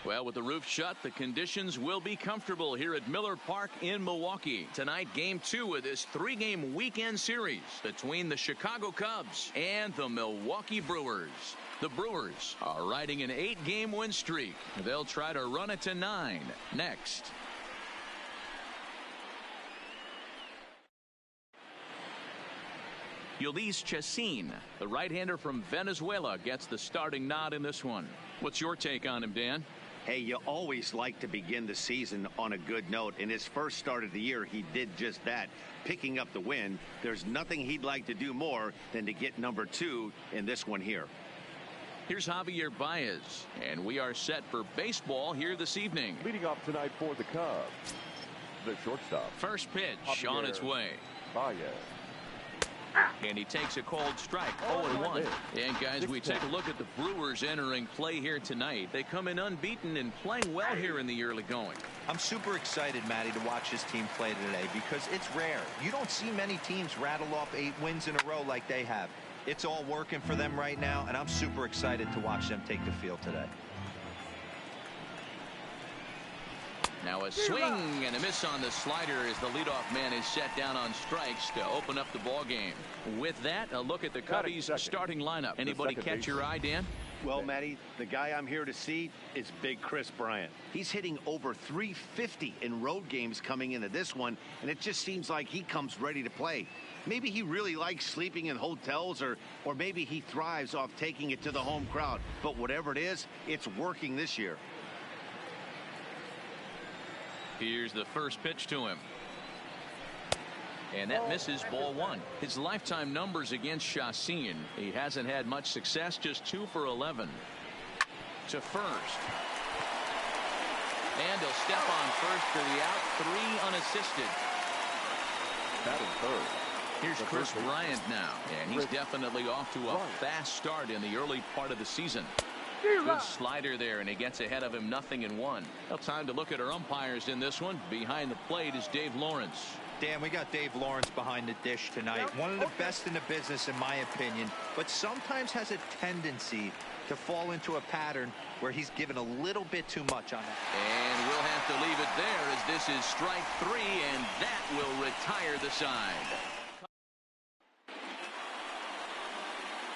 Well, with the roof shut, the conditions will be comfortable here at Miller Park in Milwaukee. Tonight, Game 2 of this 3-game weekend series between the Chicago Cubs and the Milwaukee Brewers. The Brewers are riding an 8-game win streak. They'll try to run it to 9 next. Ulysses Chacin, the right-hander from Venezuela, gets the starting nod in this one. What's your take on him, Dan? Hey, you always like to begin the season on a good note. In his first start of the year, he did just that, picking up the win. There's nothing he'd like to do more than to get number 2 in this one here. Here's Javier Baez, and we are set for baseball here this evening. Leading off tonight for the Cubs, the shortstop. First pitch Javier on its way. Baez. And he takes a cold strike, 0-1. And guys, we take a look at the Brewers entering play here tonight. They come in unbeaten and playing well here in the early going. I'm super excited, Matty, to watch this team play today because it's rare. You don't see many teams rattle off 8 wins in a row like they have. It's all working for them right now, and I'm super excited to watch them take the field today. Now a swing and a miss on the slider as the leadoff man is set down on strikes to open up the ball game. With that, a look at the Cubbies' starting lineup. Anybody catch your eye, Dan? Well, Matty, the guy I'm here to see is Big Chris Bryant. He's hitting over .350 in road games coming into this one, and it just seems like he comes ready to play. Maybe he really likes sleeping in hotels, or maybe he thrives off taking it to the home crowd. But whatever it is, it's working this year. Here's the first pitch to him. And that misses, ball 1. His lifetime numbers against Chacin. He hasn't had much success, just 2 for 11. To first. And he'll step on first for the out, 3 unassisted. Batting third. Here's Chris Bryant now. And he's definitely off to a fast start in the early part of the season. Good slider there, and he gets ahead of him, 0-1. Now time to look at our umpires in this one. Behind the plate is Dave Lawrence. Dan, we got Dave Lawrence behind the dish tonight. One of the best in the business, in my opinion, but sometimes has a tendency to fall into a pattern where he's given a little bit too much on that. And we'll have to leave it there as this is strike 3, and that will retire the side.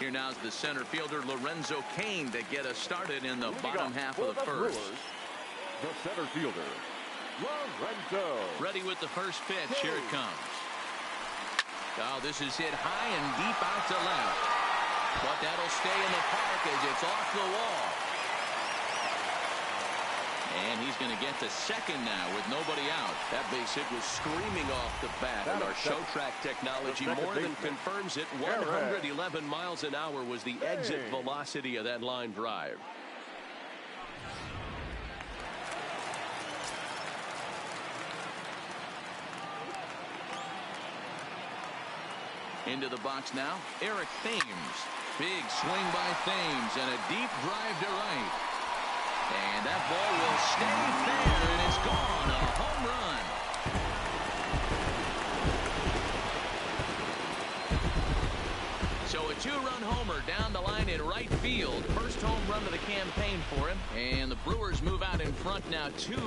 Here now is the center fielder Lorenzo Cain to get us started in the bottom half of the first. The center fielder, Lorenzo. Ready with the first pitch. Here it comes. Oh, this is hit high and deep out to left. But that'll stay in the park as it's off the wall. And he's going to get to second now with nobody out. That base hit was screaming off the bat. And our show track technology more than confirms it. 111 miles an hour was the exit velocity of that line drive. Into the box now, Eric Thames. Big swing by Thames and a deep drive to right. And that ball will stay fair, and it's gone. A home run. So a 2-run homer down the line in right field. First home run of the campaign for him. And the Brewers move out in front now 2-0.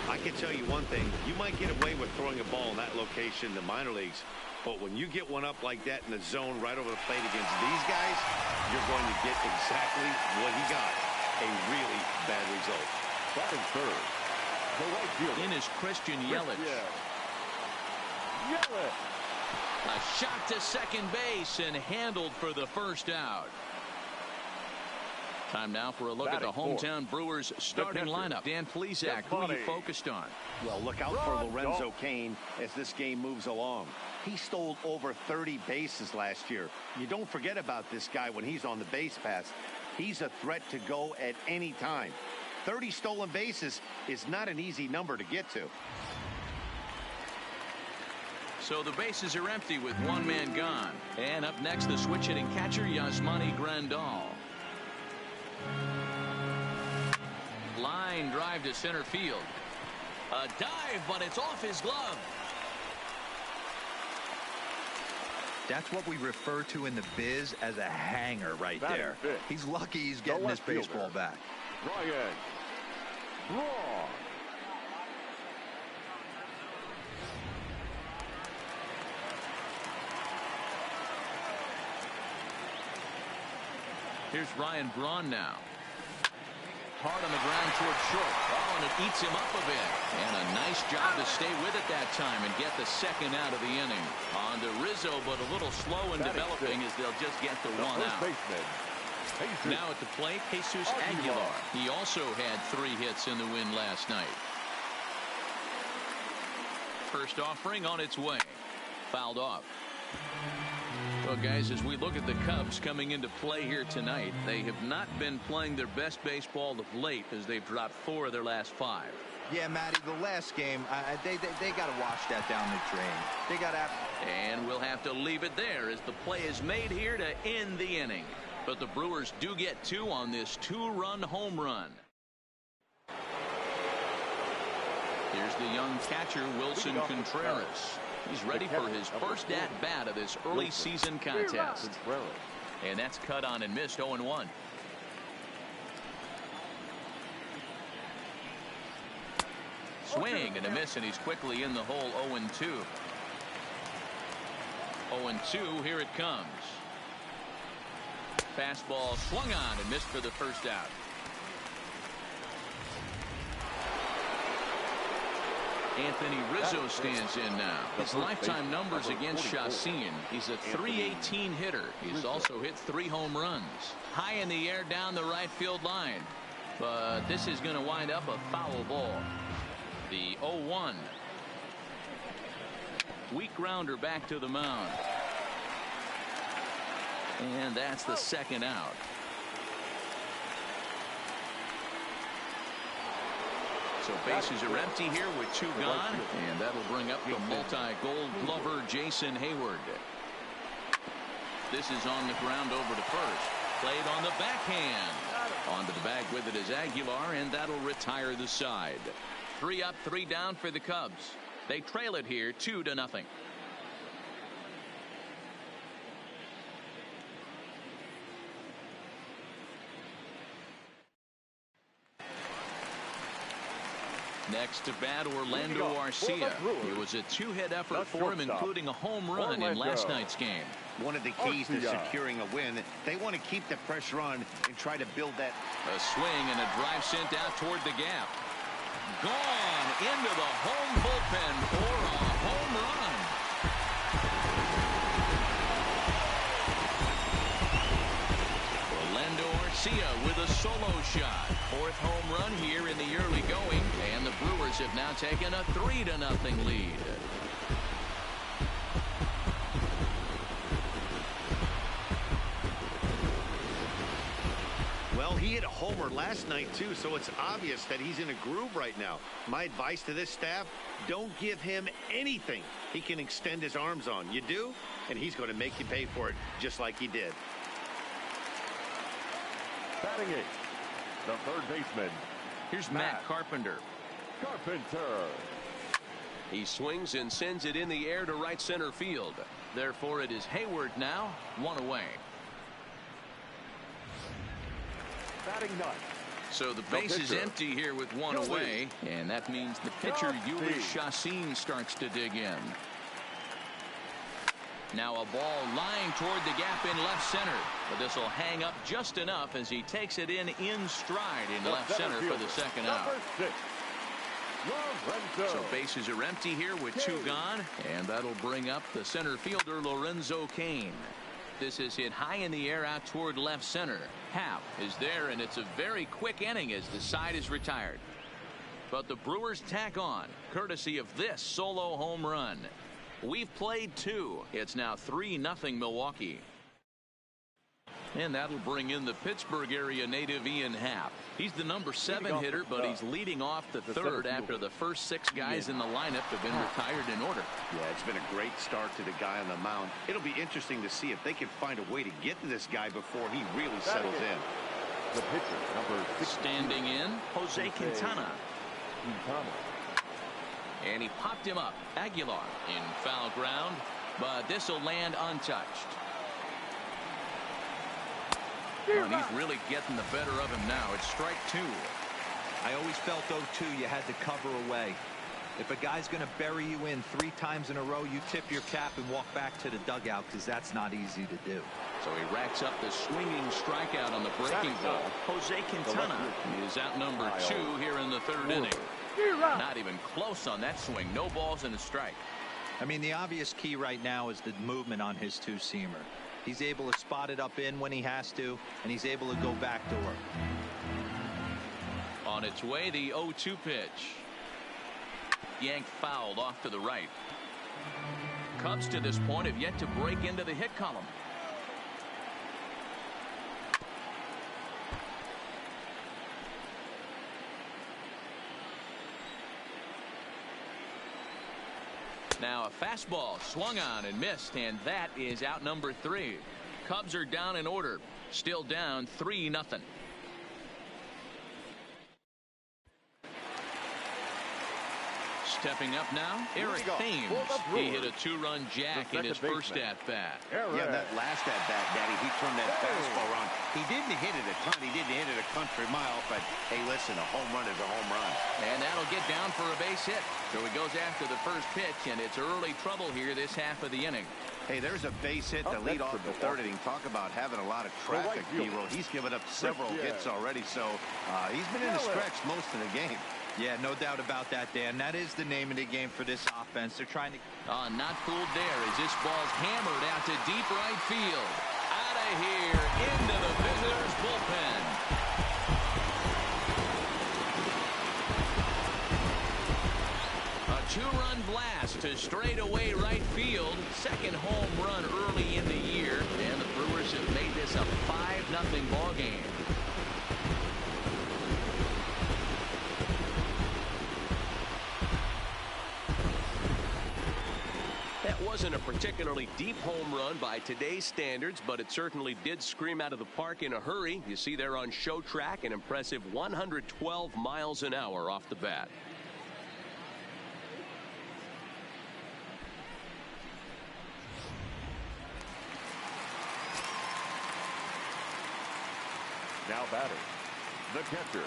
I can tell you one thing. You might get away with throwing a ball in that location in the minor leagues, but when you get one up like that in the zone right over the plate against these guys, you're going to get exactly what he got. A really bad result. Batting third, the right fielder. In is Christian Yelich. A shot to second base and handled for the first out. Time now for a look at the hometown Brewers starting lineup. Dan Plesac, who are you focused on? Well, look out for Lorenzo Cain as this game moves along. He stole over 30 bases last year. You don't forget about this guy when he's on the base pass. He's a threat to go at any time. 30 stolen bases is not an easy number to get to. So the bases are empty with 1 man gone. And up next, the switch hitting catcher, Yasmani Grandal. Line drive to center field. A dive, but it's off his glove. That's what we refer to in the biz as a hanger right Batting there. fifth. He's lucky he's getting his baseball back. Ryan Braun. Here's Ryan Braun now. Hard on the ground toward short. Oh, and it eats him up a bit. And a nice job to stay with it that time and get the second out of the inning. On to Rizzo, but a little slow in developing as they'll just get the one out. Now at the plate, Jesus Aguilar. He also had 3 hits in the win last night. First offering on its way. Fouled off. Well, guys, as we look at the Cubs coming into play here tonight, they have not been playing their best baseball of late as they've dropped 4 of their last 5. Yeah, Matty, the last game, they got to wash that down the drain. They got to. And we'll have to leave it there as the play is made here to end the inning. But the Brewers do get 2 on this 2-run home run. Here's the young catcher, Wilson Contreras. He's ready for his first at-bat of this early season contest. And that's cut on and missed 0-1. Swing and a miss, and he's quickly in the hole 0-2. 0-2, here it comes. Fastball swung on and missed for the first out. Anthony Rizzo stands in now. His lifetime numbers against Chacin. He's a .318 hitter. He's also hit 3 home runs. High in the air down the right field line. But this is going to wind up a foul ball. The 0-1. Weak grounder back to the mound. And that's the second out. So bases are empty here with 2 gone, and that'll bring up the multi-gold glover Jason Hayward. This is on the ground over to first. Played on the backhand. Onto the bag with it is Aguilar, and that'll retire the side. 3 up, 3 down for the Cubs. They trail it here 2-0. Next to bat, Orlando Arcia. It was a 2-hit effort for him, including a home run in last night's game. One of the keys to securing a win, they want to keep the pressure on and try to build that. A swing and a drive sent out toward the gap. Gone into the home bullpen for a home run. Orlando Arcia with a solo shot. 4th home run here in the early going, and the Brewers have now taken a 3-0 lead. Well, he hit a homer last night too, so it's obvious that he's in a groove right now. My advice to this staff, don't give him anything he can extend his arms on. You do, and he's going to make you pay for it, just like he did. Batting 8, the third baseman. Here's Matt Carpenter. Carpenter. He swings and sends it in the air to right center field. Therefore, it is Hayward now, 1 away. Batting 9. So the base is empty here with 1 away, and that means the pitcher Yuli Chacin starts to dig in. Now a ball lying toward the gap in left center, but this will hang up just enough as he takes it in stride in left center for the second out. So bases are empty here with 2 gone, and that'll bring up the center fielder Lorenzo Cain. This is hit high in the air out toward left center. Happ is there, and it's a very quick inning as the side is retired. But the Brewers tack on, courtesy of this solo home run. We've played 2. It's now 3-0 Milwaukee. And that'll bring in the Pittsburgh area native Ian Happ. He's the number 7 hitter, but he's leading off the 3rd after the first 6 guys in the lineup have been retired in order. Yeah, it's been a great start to the guy on the mound. It'll be interesting to see if they can find a way to get to this guy before he really settles in. The pitcher, number 6. Standing in, Jose Quintana. And he popped him up. Aguilar in foul ground. but this will land untouched. And he's really getting the better of him now. It's strike 2. I always felt 0-2 you had to cover away. If a guy's going to bury you in 3 times in a row, you tip your cap and walk back to the dugout, because that's not easy to do. So he racks up the swinging strikeout on the breaking ball. Jose Quintana is out number 2 here in the 3rd inning. Not even close on that swing. No balls and a strike. I mean, the obvious key right now is the movement on his 2-seamer. He's able to spot it up in when he has to, and he's able to go backdoor. On its way, the 0-2 pitch. Yanked fouled off to the right. Cubs to this point have yet to break into the hit column. Now a fastball swung on and missed, and that is out number 3. Cubs are down in order, still down 3-0. Stepping up now, Eric Thames. He hit a 2-run jack in his first at-bat. Yeah, that last at-bat, Daddy, he turned that fastball around. He didn't hit it a ton. He didn't hit it a country mile, but hey, listen, a home run is a home run. And that'll get down for a base hit. So he goes after the first pitch, and it's early trouble here this half of the inning. Hey, there's a base hit to lead off the 3rd inning. Talk about having a lot of traffic, D-Roll. He's given up several hits already, so he's been in the stretch most of the game. Yeah, no doubt about that, Dan. That is the name of the game for this offense. They're trying to... Not fooled there as this ball's hammered out to deep right field. Out of here into the visitors' bullpen. A 2-run blast to straightaway right field. Second home run early in the year, and the Brewers have made this a 5-0 ball game. Wasn't a particularly deep home run by today's standards, but it certainly did scream out of the park in a hurry. You see there on show track an impressive 112 miles an hour off the bat. Now batting, the catcher,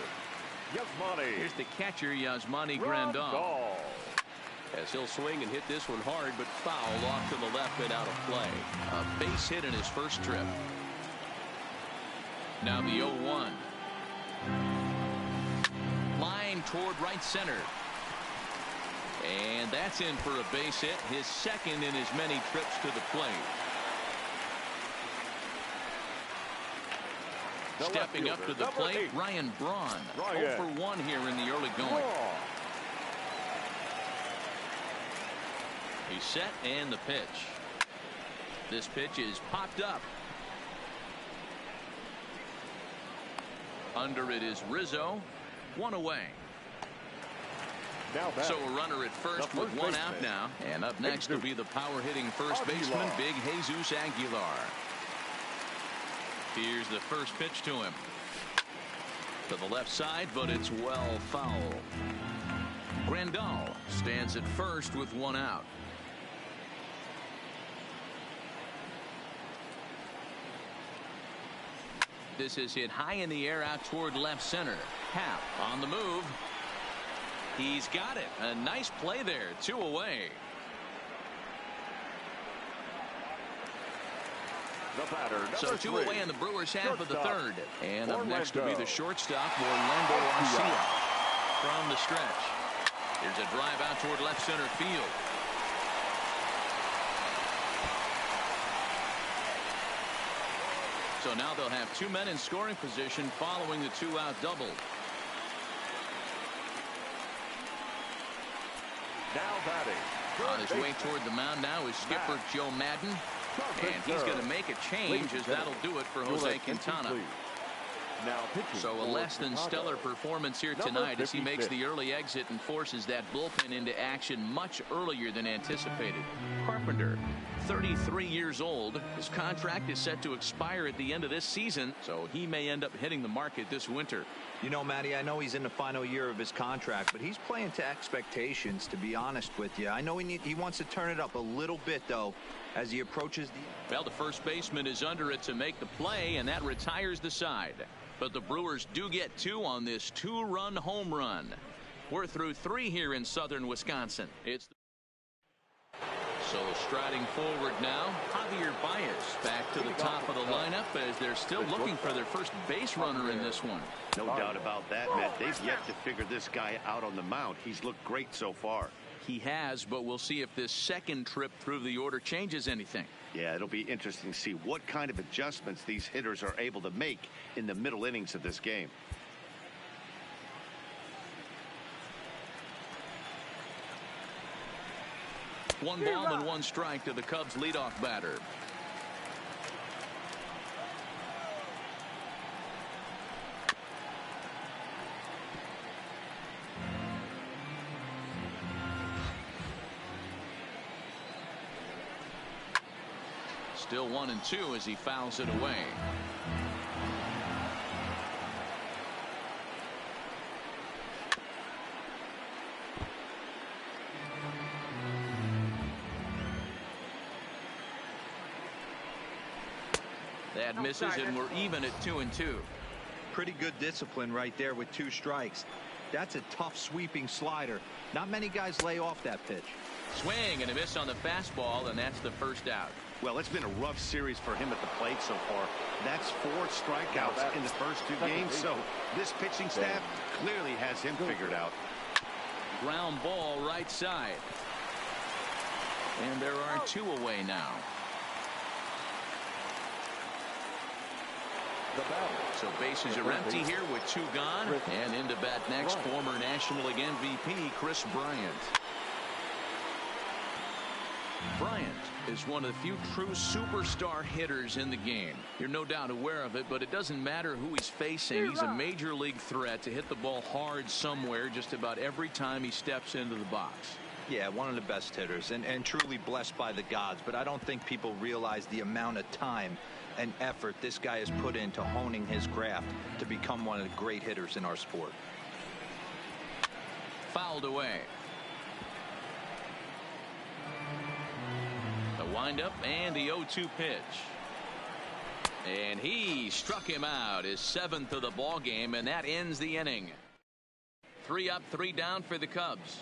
Yasmani. Here's the catcher, Yasmani Grandal. As he'll swing and hit this one hard, but foul off to the left and out of play. A base hit in his first trip. Now the 0-1. Line toward right center. And that's in for a base hit, his second in as many trips to the plate. Stepping up to the plate, Ryan Braun. 0 for 1 here in the early going. He's set, and the pitch. This pitch is popped up. Under it is Rizzo. 1 away. So a runner at first with 1 out now. And up next will be the power-hitting first baseman, Big Jesus Aguilar. Here's the first pitch to him. To the left side, but it's well foul. Grandal stands at first with 1 out. This is hit high in the air out toward left center. Happ on the move. He's got it. A nice play there. 2 away. So 2 away in the Brewers half of the 3rd. And up next will be the shortstop, Orlando Arcia. From the stretch. Here's a drive out toward left center field. So now they'll have 2 men in scoring position following the 2-out double. Now batting. On his way toward the mound now is skipper Joe Madden. And he's going to make a change, as that'll do it for Jose Quintana. Now pitching. So a for less than Chicago. stellar performance here Number tonight as he makes 56. the early exit and forces that bullpen into action much earlier than anticipated. Carpenter, 33 years old. His contract is set to expire at the end of this season, so he may end up hitting the market this winter. You know, Matty, I know he's in the final year of his contract, but he's playing to expectations, to be honest with you. I know he wants to turn it up a little bit, though, as he approaches the... Well, the first baseman is under it to make the play, and that retires the side. But the Brewers do get two on this two-run home run. We're through three here in southern Wisconsin. So striding forward now, Javier Baez back to the top of the lineup as they're still looking for their first base runner in this one. No doubt about that, Matt. They've yet to figure this guy out on the mound. He's looked great so far. He has, but we'll see if this second trip through the order changes anything. Yeah, it'll be interesting to see what kind of adjustments these hitters are able to make in the middle innings of this game. One ball and one strike to the Cubs leadoff batter. Still 1-2 as he fouls it away. That misses, and we're even at 2-2. Pretty good discipline right there with two strikes. That's a tough sweeping slider. Not many guys lay off that pitch. Swing and a miss on the fastball, and that's the first out. Well, it's been a rough series for him at the plate so far. That's 4 strikeouts in the first 2 games, so this pitching staff clearly has him figured out. Ground ball right side. And there are 2 away now. So bases are empty here with 2 gone. And into bat next, former National League MVP Kris Bryant. Bryant is one of the few true superstar hitters in the game. You're no doubt aware of it, but it doesn't matter who he's facing. He's a major league threat to hit the ball hard somewhere just about every time he steps into the box. Yeah, one of the best hitters and truly blessed by the gods, but I don't think people realize the amount of time and effort this guy has put into honing his craft to become one of the great hitters in our sport. Fouled away. The windup and the 0-2 pitch. And he struck him out, his 7th of the ball game, and that ends the inning. 3 up, 3 down for the Cubs.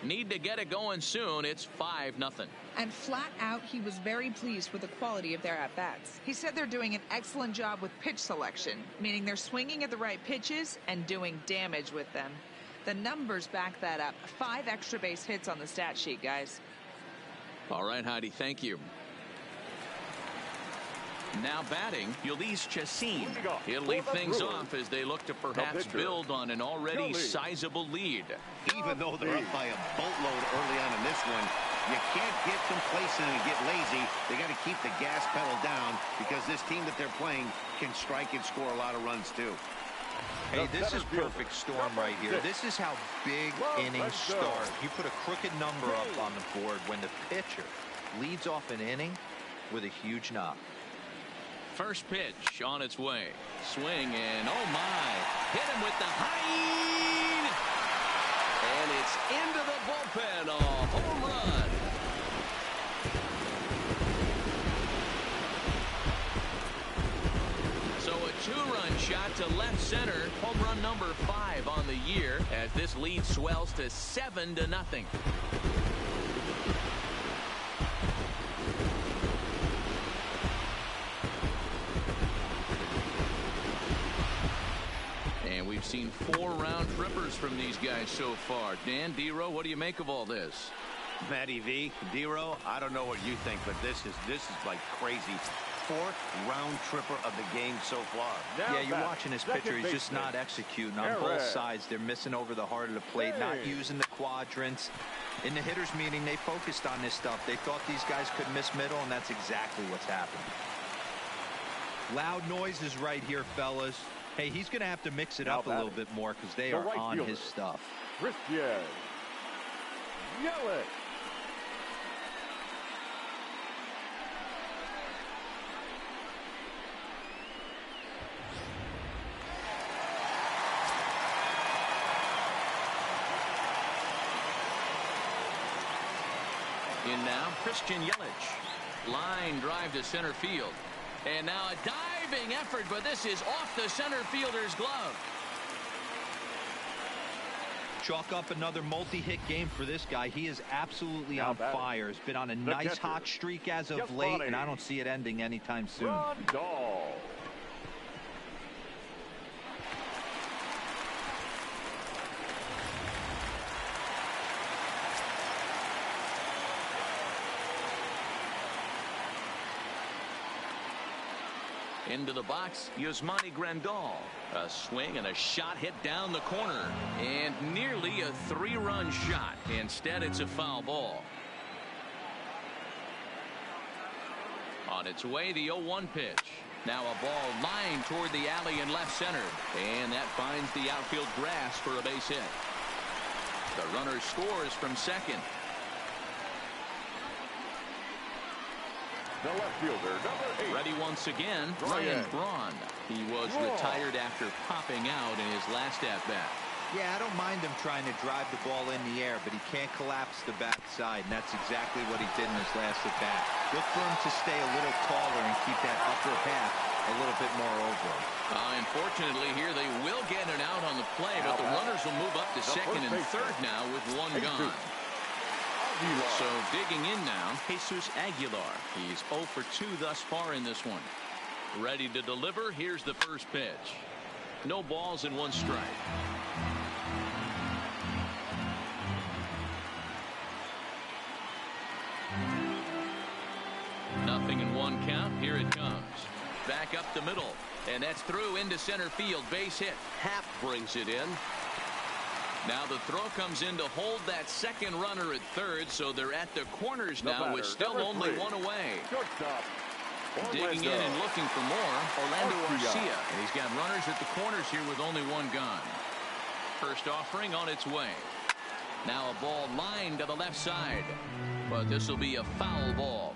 Need to get it going soon. It's 5-0. And flat out, he was very pleased with the quality of their at-bats. He said they're doing an excellent job with pitch selection, meaning they're swinging at the right pitches and doing damage with them. The numbers back that up. 5 extra base hits on the stat sheet, guys. All right, Heidi, thank you. Now batting, Ulysses Chacin. He'll lead things off as they look to perhaps build on an already sizable lead. Even though they're up by a boatload early on in this one, you can't get complacent and get lazy. They got to keep the gas pedal down because this team that they're playing can strike and score a lot of runs too. Hey, this is perfect storm right here. This is how big innings start. You put a crooked number up on the board when the pitcher leads off an inning with a huge knock. First pitch on its way. Swing and oh my. Hit him with the height. And it's into the bullpen. A home run. So a 2-run shot to left center. Home run number 5 on the year as this lead swells to 7-0. And we've seen 4 round trippers from these guys so far. Dan, D-Row, what do you make of all this? Matty V, D-Row, I don't know what you think, but this is like crazy. 4th round tripper of the game so far. Yeah, you're watching this pitcher. He's just not executing on both sides. They're missing over the heart of the plate, not using the quadrants. In the hitters meeting, they focused on this stuff. They thought these guys could miss middle, and that's exactly what's happened. Loud noises right here, fellas. Hey, he's going to have to mix it Now up a little bit more because they are right on fielder, his stuff. Christian Yelich. In now, Christian Yelich. Line drive to center field. And now a diving effort, but this is off the center fielder's glove. Chalk up another multi-hit game for this guy. He is absolutely Now on batting. fire. He's been on a The nice catcher, hot streak as of late, and I don't see it ending anytime soon. Rondal. Into the box, Yasmani Grandal. A swing and a shot hit down the corner. And nearly a 3-run shot. Instead, it's a foul ball. On its way, the 0-1 pitch. Now a ball lined toward the alley in left center. And that finds the outfield grass for a base hit. The runner scores from second. The left fielder, number 8. Ready once again, Ryan Ryan Braun. He was retired after popping out in his last at-bat. Yeah, I don't mind him trying to drive the ball in the air, but he can't collapse the backside, and that's exactly what he did in his last at-bat. Look for him to stay a little taller and keep that upper half a little bit more over him. Unfortunately, here they will get an out on the play, but the runners will move up to second and third now with one gone. So digging in now, Jesus Aguilar. He's 0 for 2 thus far in this one. Ready to deliver. Here's the first pitch. No balls and 1 strike. Nothing in 1 count. Here it comes. Back up the middle. And that's through into center field. Base hit. Happ brings it in. Now the throw comes in to hold that second runner at third, so they're at the corners now with still only 1 away. Shortstop. Digging in and looking for more, Orlando Arcia. And he's got runners at the corners here with only 1 gone. First offering on its way. Now a ball lined to the left side, but this will be a foul ball.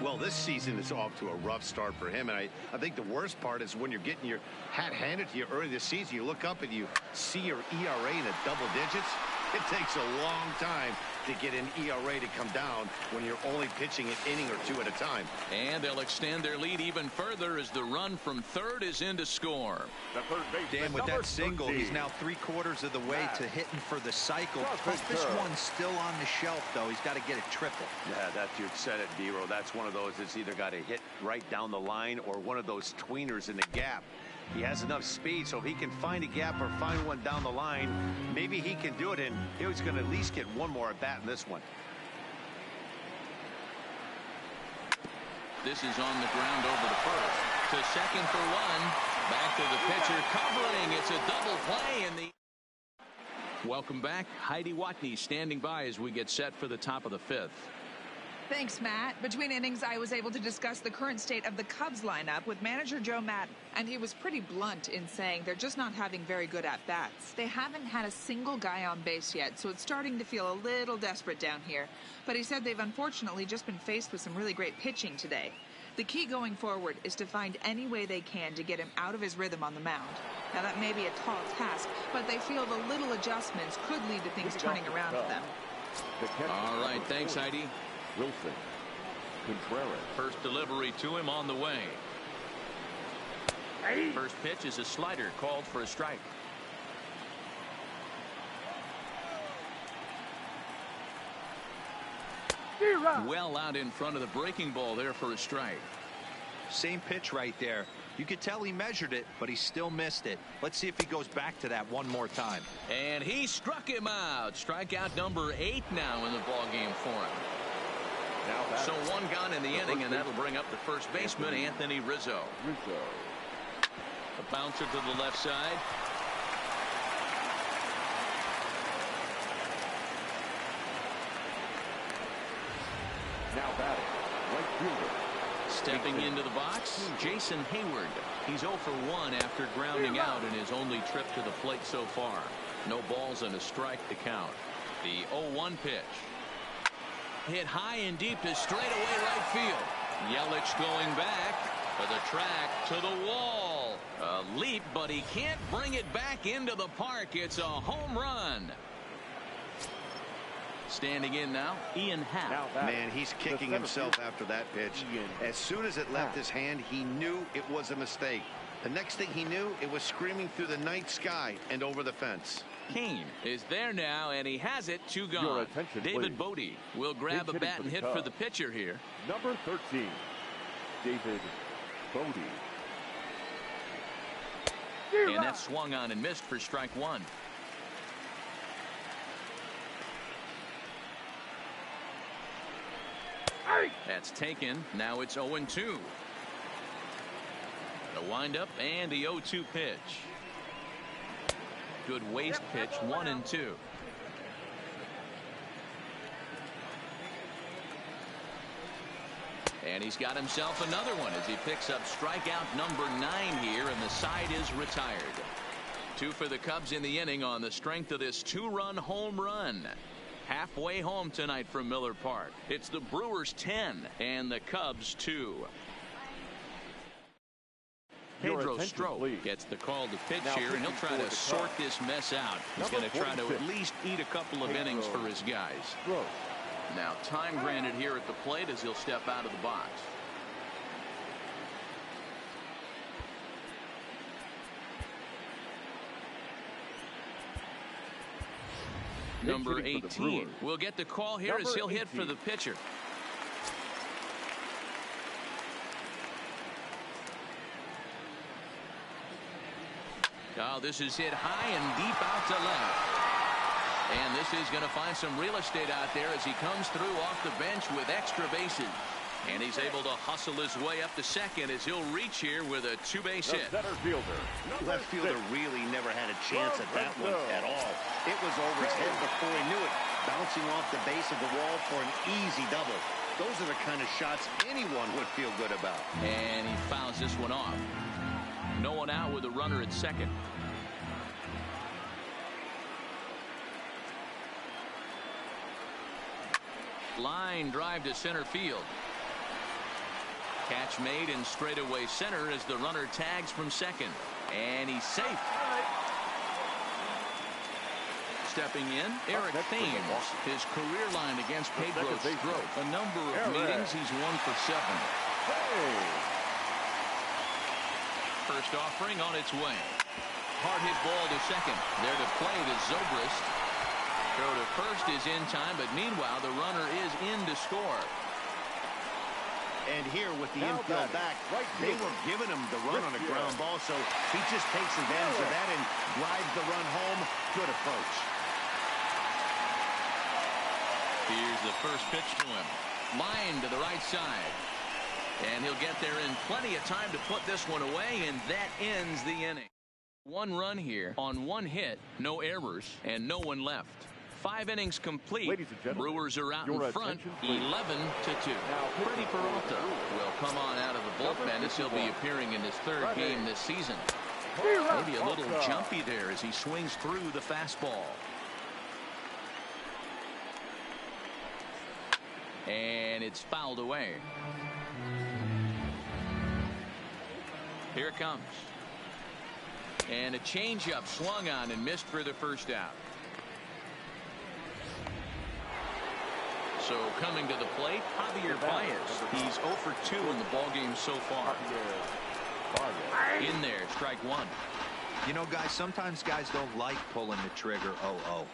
Well, this season is off to a rough start for him, and I think the worst part is when you're getting your hat handed to you early this season, you look up and you see your ERA in the double digits. It takes a long time to get an ERA to come down when you're only pitching an inning or 2 at a time. And they'll extend their lead even further as the run from third is in to score. The third baseman, Dan, with number that single, 13. he's now 3/4 of the way to hitting for the cycle. Prospect This third. one's still on the shelf, though. He's got to get a triple. Yeah, you said it, D-Row. That's one of those that's either got to hit right down the line or one of those tweeners in the gap. He has enough speed, so if he can find a gap or find one down the line, maybe he can do it, and he's going to at least get 1 more at bat in this one. This is on the ground over to first. To second for 1. Back to the pitcher covering. It's a double play in the... Welcome back. Heidi Watney standing by as we get set for the top of the 5th. Thanks, Matt. Between innings, I was able to discuss the current state of the Cubs lineup with manager Joe Maddon, and he was pretty blunt in saying they're just not having very good at-bats. They haven't had a single guy on base yet, so it's starting to feel a little desperate down here. But he said they've unfortunately just been faced with some really great pitching today. The key going forward is to find any way they can to get him out of his rhythm on the mound. Now, that may be a tall task, but they feel the little adjustments could lead to things turning around for them. All right, thanks, Heidi. Wilson Contreras. First delivery to him on the way. First pitch is a slider called for a strike. Well out in front of the breaking ball there for a strike. Same pitch right there. You could tell he measured it, but he still missed it. Let's see if he goes back to that one more time. And he struck him out. Strikeout number 8 now in the ball game for him. So 1 gone in the inning, and that'll bring up the first baseman, Anthony Rizzo. A bouncer to the left side. Now batting, right fielder Stepping into the box, Jason Hayward. He's 0 for 1 after grounding out in his only trip to the plate so far. No balls and a strike to count. The 0-1 pitch. Hit high and deep to straightaway right field. Yelich going back for the track to the wall. A leap, but he can't bring it back into the park. It's a home run. Standing in now, Ian Happ. Man, he's kicking himself after that pitch. As soon as it left his hand, he knew it was a mistake. The next thing he knew, it was screaming through the night sky and over the fence. Kane is there now, and he has it. 2 gone. David Bodie will grab a bat and hit for the pitcher here. Number 13, David Bodie. And that swung on and missed for strike 1. That's taken. Now it's 0-2. The windup and the 0-2 pitch. Good waste pitch, 1-2. And he's got himself another one as he picks up strikeout number 9 here, and the side is retired. 2 for the Cubs in the inning on the strength of this 2-run home run. Halfway home tonight from Miller Park. It's the Brewers 10 and the Cubs 2. Pedro Strop gets the call to pitch here, and he'll try to sort this mess out. He's going to try to at least eat a couple of innings for his guys. Now time granted here at the plate as he'll step out of the box. Number 18 will get the call here as he'll hit for the pitcher. Oh, this is hit high and deep out to left. And this is going to find some real estate out there as he comes through off the bench with extra bases. And he's able to hustle his way up to second as he'll reach here with a 2-base hit. Left fielder really never had a chance at that one at all. It was over his head before he knew it, bouncing off the base of the wall for an easy double. Those are the kind of shots anyone would feel good about. And he fouls this one off. No one out with a runner at second. Line drive to center field. Catch made in straightaway center as the runner tags from second. And he's safe. Stepping in, Eric Thames. His career line against Pedro Strop. A number of meetings, he's 1 for 7. First offering on its way. Hard hit ball to second. There to play to Zobrist. Throw to first is in time, but meanwhile the runner is in to score. And here with the infield back, they were giving him the run on a ground ball, so he just takes advantage of that and drives the run home. Good approach. Here's the first pitch to him. Line to the right side. And he'll get there in plenty of time to put this one away, and that ends the inning. 1 run here on 1 hit, no errors, and no one left. 5 innings complete. Brewers are out in front, 11-2. Freddie Peralta will come on out of the bullpen as he'll be appearing in his 3rd game this season. Maybe a little jumpy there as he swings through the fastball. And it's fouled away. Here it comes. And a changeup swung on and missed for the first out. So coming to the plate, Javier Baez. He's 0 for 2 in the ballgame so far. In there, strike 1. You know, guys, sometimes guys don't like pulling the trigger 0-0.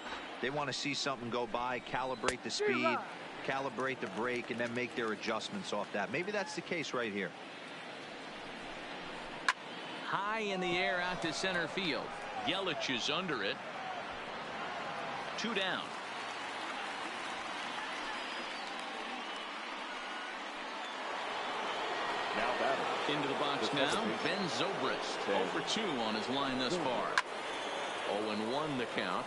They want to see something go by, calibrate the speed, calibrate the brake, and then make their adjustments off that. Maybe that's the case right here. High in the air out to center field. Yelich is under it. 2 down. Into the box now, Ben Zobrist. 0 for 2 on his line thus far. 0-1 the count.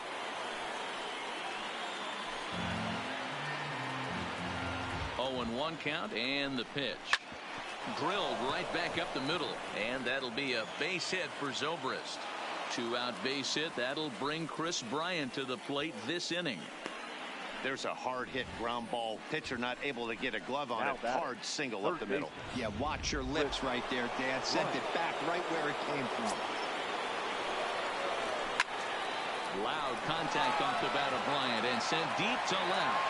Oh, and 1 count, and the pitch. Drilled right back up the middle. And that'll be a base hit for Zobrist. 2-out base hit. That'll bring Chris Bryant to the plate this inning. There's a hard hit ground ball. Pitcher not able to get a glove on it. Hard single up the middle. Yeah, watch your lips right there, Dan. Sent it back right where it came from. Loud contact off the bat of Bryant and sent deep to left.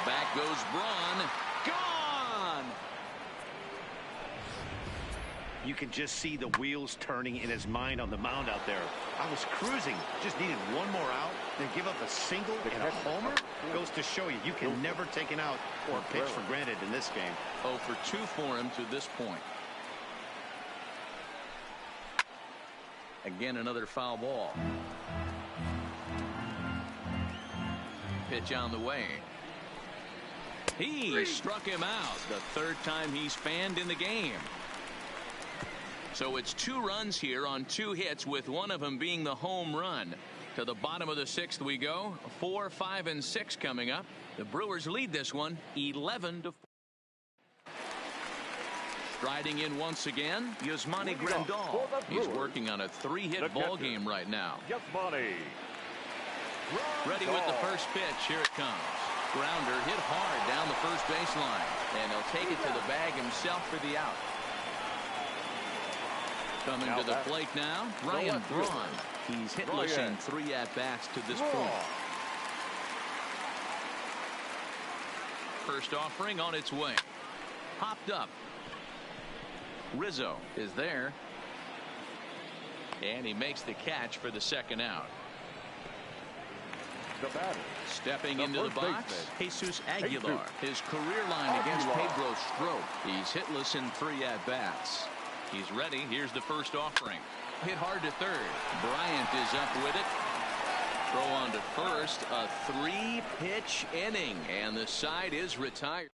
Back goes Braun. Gone! You can just see the wheels turning in his mind on the mound out there. I was cruising, just needed one more out, then give up a single and a homer. Goes to show you can never take an out or a pitch for granted in this game. 0 for 2 for him to this point. Again, another foul ball. Pitch on the way. He struck him out. The third time he's fanned in the game. So it's 2 runs here on 2 hits, with one of them being the home run. To the bottom of the 6th we go. 4, 5, and 6 coming up. The Brewers lead this one 11-4. Striding in once again, Yasmani Grandal. He's working on a 3-hit ball game right now. Ready with the first pitch. Here it comes. Grounder hit hard down the first baseline. And he'll take it to the bag himself for the out. Coming to the plate now, Ryan Braun. He's hitless in 3 at-bats to this point. First offering on its way. Popped up. Rizzo is there. And he makes the catch for the second out. Stepping into the box, Jesus Aguilar. His career line against Pedro Strop. He's hitless in 3 at-bats. He's ready. Here's the first offering. Hit hard to third. Bryant is up with it. Throw on to first. A 3-pitch inning, and the side is retired.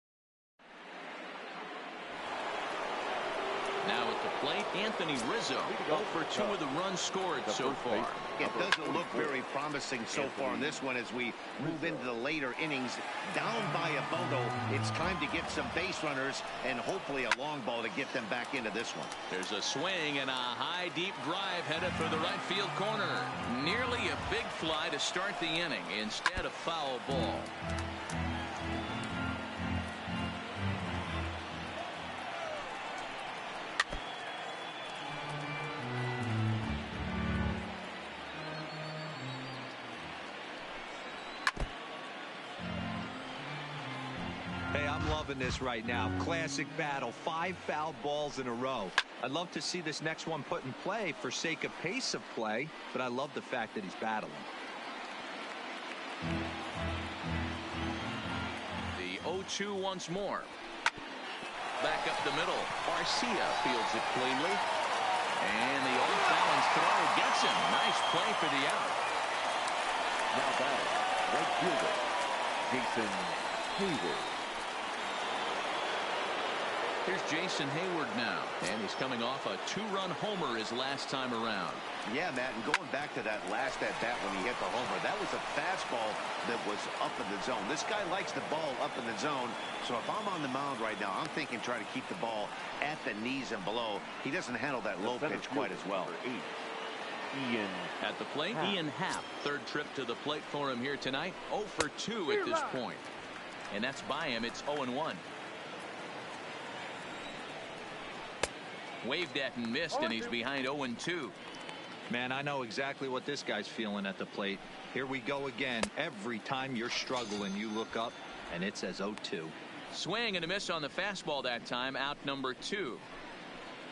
Now at the plate, Anthony Rizzo. 0 for 2 of the runs scored so far. It doesn't look very promising so far in this one as we move into the later innings. Down by a bundle, it's time to get some base runners and hopefully a long ball to get them back into this one. There's a swing and a high deep drive headed for the right field corner. Nearly a big fly to start the inning. Instead, a foul ball. Hey, I'm loving this right now. Classic battle. 5 foul balls in a row. I'd love to see this next one put in play for sake of pace of play, but I love the fact that he's battling. The 0-2 once more. Back up the middle. Garcia fields it cleanly. And the off-balance throw gets him. Nice play for the out. Now batting, right fielder, Jason Hayward. Here's Jason Hayward now, and he's coming off a 2-run homer his last time around. Yeah, Matt, and going back to that last at-bat when he hit the homer, that was a fastball that was up in the zone. This guy likes the ball up in the zone, so if I'm on the mound right now, I'm thinking try to keep the ball at the knees and below. He doesn't handle that low pitch quite as well. Ian. At the plate, Ian Happ. Third trip to the plate for him here tonight. 0 for 2 at this point. And that's by him. It's 0-1. Waved at and missed, and he's behind 0-2. Man, I know exactly what this guy's feeling at the plate. Here we go again. Every time you're struggling, you look up, and it says 0-2. Swing and a miss on the fastball that time. Out number 2.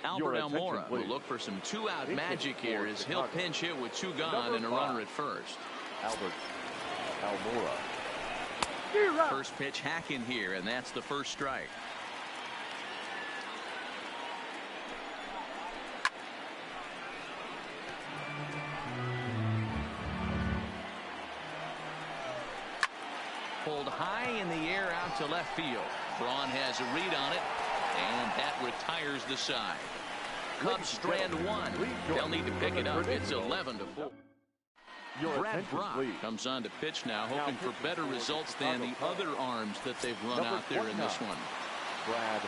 Albert Almora will look for some 2-out magic here as he'll pinch hit with 2 gone and a runner at first. Albert Almora. First pitch hacking here, and that's the first strike. Pulled high in the air out to left field. Braun has a read on it, and that retires the side. Cubs strand 1. They'll need to pick it up. It's 11-4. Brad Brock comes on to pitch now, hoping for better results than the other arms that they've run out there in this one. Brad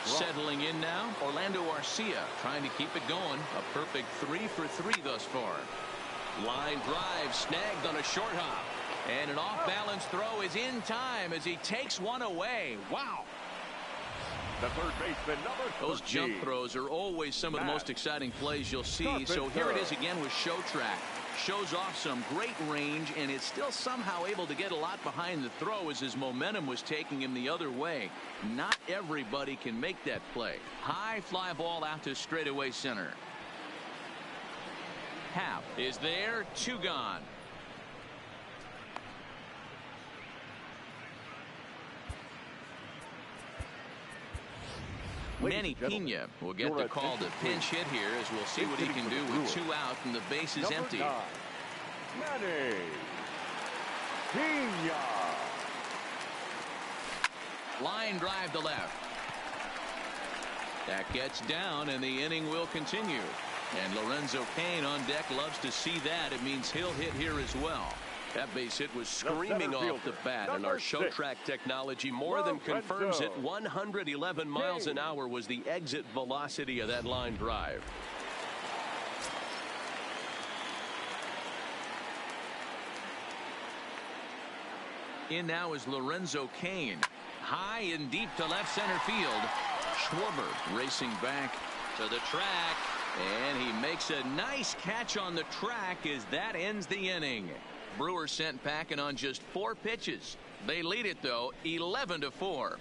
Settling in now, Orlando Arcia trying to keep it going. A perfect 3 for 3 thus far. Line drive snagged on a short hop. And an off-balance throw is in time as he takes one away. Wow. The third baseman, number 13. Those jump throws are always some of the most exciting plays you'll see. So here it is again with Show Track. Shows off some great range and is still somehow able to get a lot behind the throw as his momentum was taking him the other way. Not everybody can make that play. High fly ball out to straightaway center. Happ is there, 2 gone. Manny Pena will get the call to pinch hit here as we'll see what he can do with 2 out and the base is empty. Manny Pena. Line drive to left. That gets down and the inning will continue. And Lorenzo Cain on deck loves to see that. It means he'll hit here as well. That base hit was screaming off the bat, and our show track technology more than confirms it. 111 miles an hour was the exit velocity of that line drive. In now is Lorenzo Cain. High and deep to left center field. Schwarber racing back to the track, and he makes a nice catch on the track as that ends the inning. Brewers sent packing on just 4 pitches. They lead it though 11-4.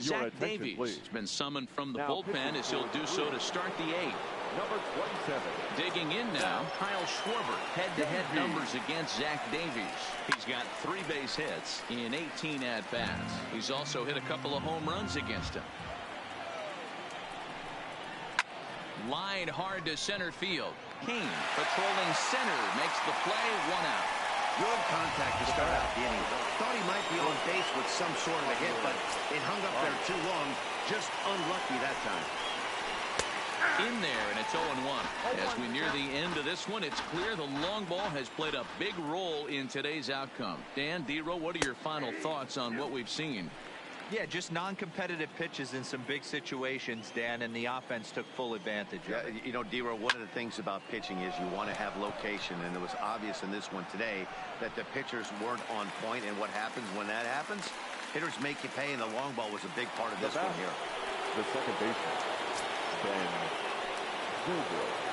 Zach Davies has been summoned from the bullpen as he'll do so to start the 8th. Number 27. Digging in now, Kyle Schwarber. Head-to-head numbers against Zach Davies. He's got 3 base hits in 18 at-bats. He's also hit a couple of home runs against him. Line hard to center field. Cain patrolling center makes the play, 1 out. Good contact to start out the inning. Thought he might be on base with some sort of a hit, but it hung up there too long. Just unlucky that time. In there, and it's 0-1. As we near the end of this one, it's clear the long ball has played a big role in today's outcome. Dan, D-Row, what are your final thoughts on what we've seen? Yeah, just non-competitive pitches in some big situations, Dan, and the offense took full advantage of it. You know, D-Row, one of the things about pitching is you want to have location, and it was obvious in this one today that the pitchers weren't on point, and what happens when that happens? Hitters make you pay, and the long ball was a big part of this one here. The second baseman, Ben Zobrist.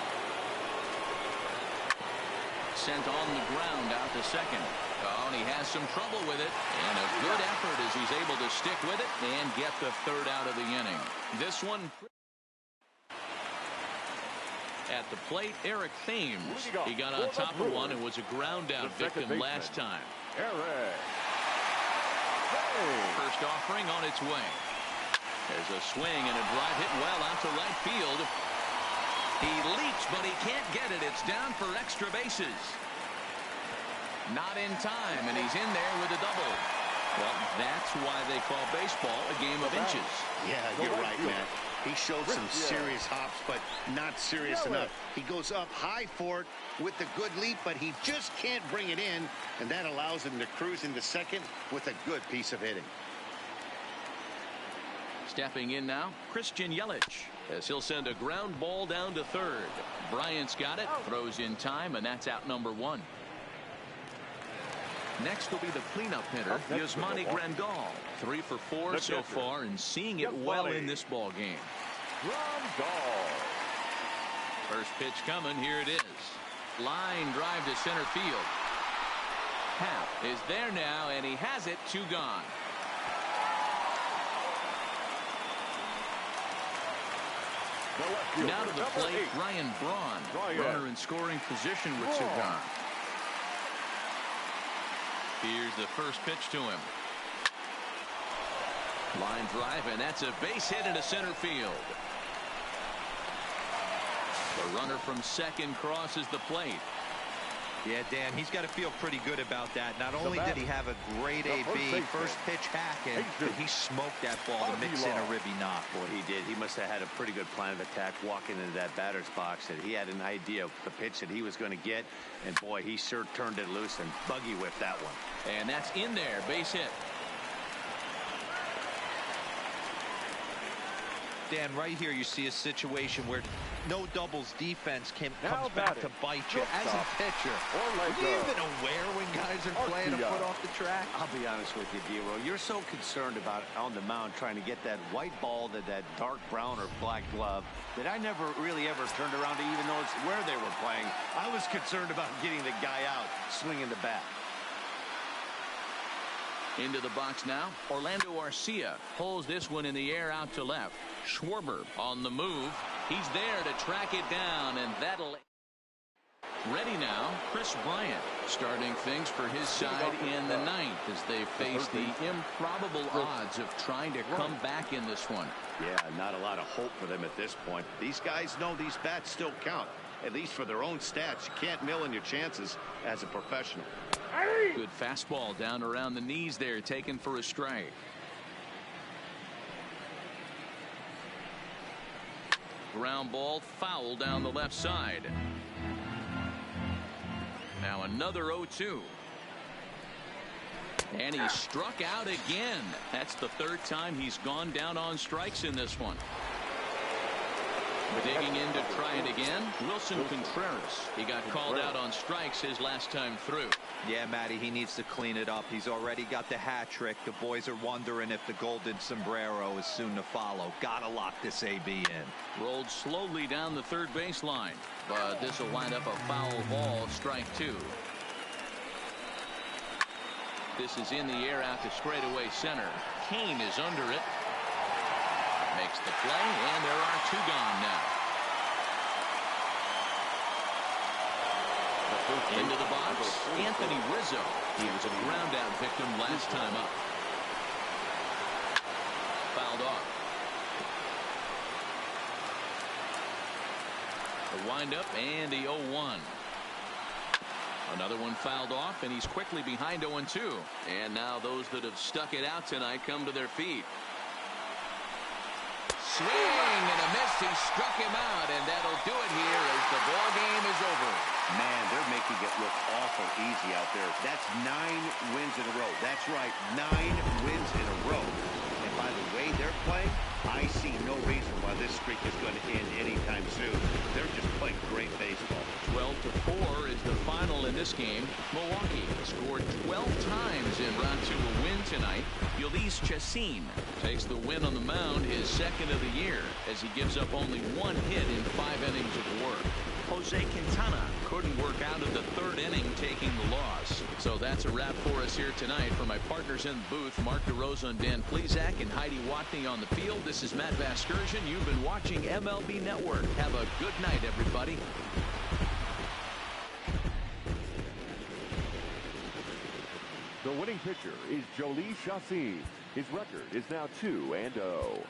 Sent on the ground out to second. Oh, and he has some trouble with it. And a good effort as he's able to stick with it and get the 3rd out of the inning. This one at the plate, Eric Thames. He got on top of one and was a ground out victim last time. Eric. First offering on its way. There's a swing and a drive hit well out to right field. He leaps, but he can't get it. It's down for extra bases. Not in time, and he's in there with a double. Well, that's why they call baseball a game of inches. Yeah, you're right, Matt. He showed some serious hops, but not serious enough. He goes up high for it with a good leap, but he just can't bring it in, and that allows him to cruise into second with a good piece of hitting. Stepping in now, Christian Yelich, as he'll send a ground ball down to 3rd. Bryant's got it, throws in time, and that's out number 1. Next will be the cleanup hitter, Yasmani Grandal. 3 for 4 so far, and seeing it well in this ball game. Grandal. First pitch coming, here it is. Line drive to center field. Happ is there now, and he has it, 2 gone. Now to the plate, Ryan Braun. Runner in scoring position with 2 gone. Here's the first pitch to him. Line drive, and that's a base hit into center field. The runner from second crosses the plate. Yeah, Dan, he's got to feel pretty good about that. Not only did he have a great AB first pitch hacking, but he smoked that ball to mix in a ribby knock. Boy, he did. He must have had a pretty good plan of attack walking into that batter's box. And he had an idea of the pitch that he was going to get. And boy, he sure turned it loose and buggy whipped that one. And that's in there. Base hit. Dan, right here you see a situation where no doubles defense comes back to bite you as a pitcher. Are you even aware when guys are playing a foot off the track? I'll be honest with you, D-Roll. You're so concerned about on the mound trying to get that white ball to that dark brown or black glove that I never really ever turned around to even notice where they were playing. I was concerned about getting the guy out swinging the bat. Into the box now. Orlando Arcia pulls this one in the air out to left. Schwarber on the move. He's there to track it down, and that'll... Ready now, Chris Bryant starting things for his side in the ninth as they face the improbable odds of trying to come back in this one. Yeah, not a lot of hope for them at this point. These guys know these bats still count, at least for their own stats. You can't mill in your chances as a professional. Good fastball down around the knees there, taken for a strike. Ground ball foul down the left side. Now another 0-2. And he struck out again. That's the third time he's gone down on strikes in this one. Digging in to try it again, Wilson Contreras. He got called out on strikes his last time through. Yeah, Matty, he needs to clean it up. He's already got the hat trick. The boys are wondering if the golden sombrero is soon to follow. Gotta lock this AB in. Rolled slowly down the third baseline, but this will wind up a foul ball, strike two. This is in the air out to straightaway center. Kane is under it. Makes the play, and there are two gone now. Into the box, Anthony Rizzo. He was a ground out victim last time up. Fouled off. The windup and the 0-1. Another one fouled off, and he's quickly behind 0-2. And now those that have stuck it out tonight come to their feet. Swing and a miss. He struck him out, and that'll do it here as the ball game is over. Man, they're making it look awful easy out there. That's 9 wins in a row. That's right, 9 wins in a row. And by the way they're playing, I see no reason why this streak is going to end anytime soon. They're just playing great baseball. 12-4 is the final in this game. Milwaukee scored 12 times en route to a win tonight. Ulysses Chassin takes the win on the mound, his second of the year, as he gives up only 1 hit in 5 innings of work. Jose Quintana couldn't work out of the third inning, taking the loss. So that's a wrap for us here tonight. For my partners in the booth, Mark DeRosa and Dan Plesac and Heidi Watney on the field, this is Matt Vasgersian. You've been watching MLB Network. Have a good night, everybody. The winning pitcher is Jhoulys Chacín. His record is now 2-0.